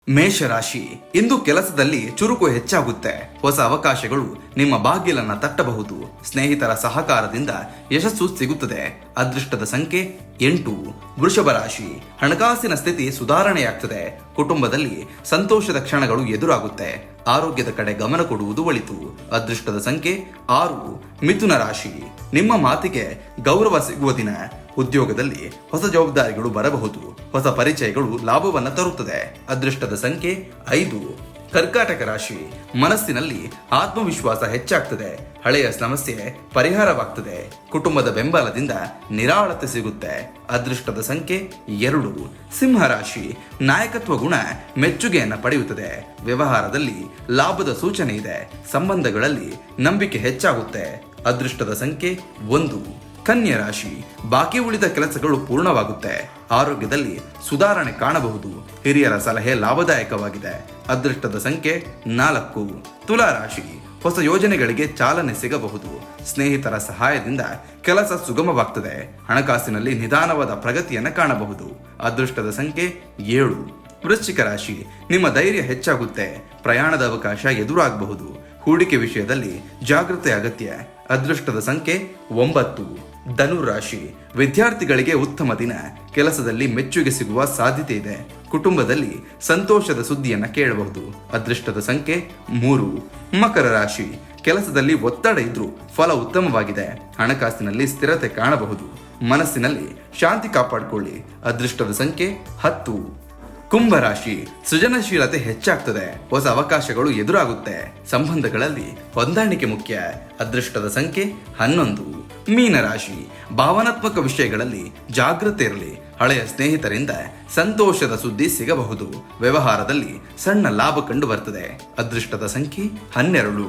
ಮೇಷರಾಶಿ, ಇಂದು ಕೆಲಸದಲ್ಲಿ ಚುರುಕು ಹೆಚ್ಚಾಗುತ್ತೆ. ಹೊಸ ಅವಕಾಶಗಳು ನಿಮ್ಮ ಬಾಗಿಲನ್ನ ತಟ್ಟಬಹುದು. ಸ್ನೇಹಿತರ ಸಹಕಾರದಿಂದ ಯಶಸ್ಸು ಸಿಗುತ್ತದೆ. ಅದೃಷ್ಟದ ಸಂಖ್ಯೆ 8. ವೃಷಭ ರಾಶಿ, ಹಣಕಾಸಿನ ಸ್ಥಿತಿ ಸುಧಾರಣೆಯಾಗ್ತದೆ. ಕುಟುಂಬದಲ್ಲಿ ಸಂತೋಷದ ಕ್ಷಣಗಳು ಎದುರಾಗುತ್ತೆ. ಆರೋಗ್ಯದ ಕಡೆ ಗಮನ ಕೊಡುವುದು ಒಳಿತು. ಅದೃಷ್ಟದ ಸಂಖ್ಯೆ 6. ಮಿಥುನ ರಾಶಿ, ನಿಮ್ಮ ಮಾತಿಗೆ ಗೌರವ ಸಿಗುವ ದಿನ. ಉದ್ಯೋಗದಲ್ಲಿ ಹೊಸ ಜವಾಬ್ದಾರಿಗಳು ಬರಬಹುದು. ಹೊಸ ಪರಿಚಯಗಳು ಲಾಭವನ್ನು ತರುತ್ತದೆ. ಅದೃಷ್ಟದ ಸಂಖ್ಯೆ 5. ಕರ್ಕಾಟಕ ರಾಶಿ, ಮನಸ್ಸಿನಲ್ಲಿ ಆತ್ಮವಿಶ್ವಾಸ ಹೆಚ್ಚಾಗ್ತದೆ. ಹಳೆಯ ಸಮಸ್ಯೆ ಪರಿಹಾರವಾಗ್ತದೆ. ಕುಟುಂಬದ ಬೆಂಬಲದಿಂದ ನಿರಾಳತೆ ಸಿಗುತ್ತೆ. ಅದೃಷ್ಟದ ಸಂಖ್ಯೆ 2. ಸಿಂಹರಾಶಿ, ನಾಯಕತ್ವ ಗುಣ ಮೆಚ್ಚುಗೆಯನ್ನು ಪಡೆಯುತ್ತದೆ. ವ್ಯವಹಾರದಲ್ಲಿ ಲಾಭದ ಸೂಚನೆ ಇದೆ. ಸಂಬಂಧಗಳಲ್ಲಿ ನಂಬಿಕೆ ಹೆಚ್ಚಾಗುತ್ತೆ. ಅದೃಷ್ಟದ ಸಂಖ್ಯೆ 1. ಕನ್ಯಾ ರಾಶಿ, ಬಾಕಿ ಉಳಿದ ಕೆಲಸಗಳು ಪೂರ್ಣವಾಗುತ್ತೆ. ಆರೋಗ್ಯದಲ್ಲಿ ಸುಧಾರಣೆ ಕಾಣಬಹುದು. ಹಿರಿಯರ ಸಲಹೆ ಲಾಭದಾಯಕವಾಗಿದೆ. ಅದೃಷ್ಟದ ಸಂಖ್ಯೆ 4. ತುಲಾ ರಾಶಿ, ಹೊಸ ಯೋಜನೆಗಳಿಗೆ ಚಾಲನೆ ಸಿಗಬಹುದು. ಸ್ನೇಹಿತರ ಸಹಾಯದಿಂದ ಕೆಲಸ ಸುಗಮವಾಗ್ತದೆ. ಹಣಕಾಸಿನಲ್ಲಿ ನಿಧಾನವಾದ ಪ್ರಗತಿಯನ್ನು ಕಾಣಬಹುದು. ಅದೃಷ್ಟದ ಸಂಖ್ಯೆ 7. ವೃಶ್ಚಿಕ ರಾಶಿ, ನಿಮ್ಮ ಧೈರ್ಯ ಹೆಚ್ಚಾಗುತ್ತೆ. ಪ್ರಯಾಣದ ಅವಕಾಶ ಎದುರಾಗಬಹುದು. ಹೂಡಿಕೆ ವಿಷಯದಲ್ಲಿ ಜಾಗೃತಿ ಅಗತ್ಯ. ಅದೃಷ್ಟದ ಸಂಖ್ಯೆ 9. ಧನುರಾಶಿ, ವಿದ್ಯಾರ್ಥಿಗಳಿಗೆ ಉತ್ತಮ ದಿನ. ಕೆಲಸದಲ್ಲಿ ಮೆಚ್ಚುಗೆ ಸಿಗುವ ಸಾಧ್ಯತೆ ಇದೆ. ಕುಟುಂಬದಲ್ಲಿ ಸಂತೋಷದ ಸುದ್ದಿಯನ್ನು ಕೇಳಬಹುದು. ಅದೃಷ್ಟದ ಸಂಖ್ಯೆ 3. ಮಕರ ರಾಶಿ, ಕೆಲಸದಲ್ಲಿ ಒತ್ತಡ ಇದ್ರೂ ಫಲ ಉತ್ತಮವಾಗಿದೆ. ಹಣಕಾಸಿನಲ್ಲಿ ಸ್ಥಿರತೆ ಕಾಣಬಹುದು. ಮನಸ್ಸಿನಲ್ಲಿ ಶಾಂತಿ ಕಾಪಾಡಿಕೊಳ್ಳಿ. ಅದೃಷ್ಟದ ಸಂಖ್ಯೆ 10. ಕುಂಭರಾಶಿ, ಸೃಜನಶೀಲತೆ ಹೆಚ್ಚಾಗ್ತದೆ. ಹೊಸ ಅವಕಾಶಗಳು ಎದುರಾಗುತ್ತೆ. ಸಂಬಂಧಗಳಲ್ಲಿ ಹೊಂದಾಣಿಕೆ ಮುಖ್ಯ. ಅದೃಷ್ಟದ ಸಂಖ್ಯೆ 11. ಮೀನರಾಶಿ, ಭಾವನಾತ್ಮಕ ವಿಷಯಗಳಲ್ಲಿ ಜಾಗೃತೆ ಇರಲಿ. ಹಳೆಯ ಸ್ನೇಹಿತರಿಂದ ಸಂತೋಷದ ಸುದ್ದಿ ಸಿಗಬಹುದು. ವ್ಯವಹಾರದಲ್ಲಿ ಸಣ್ಣ ಲಾಭ ಕಂಡು ಬರ್ತದೆ. ಅದೃಷ್ಟದ ಸಂಖ್ಯೆ 12.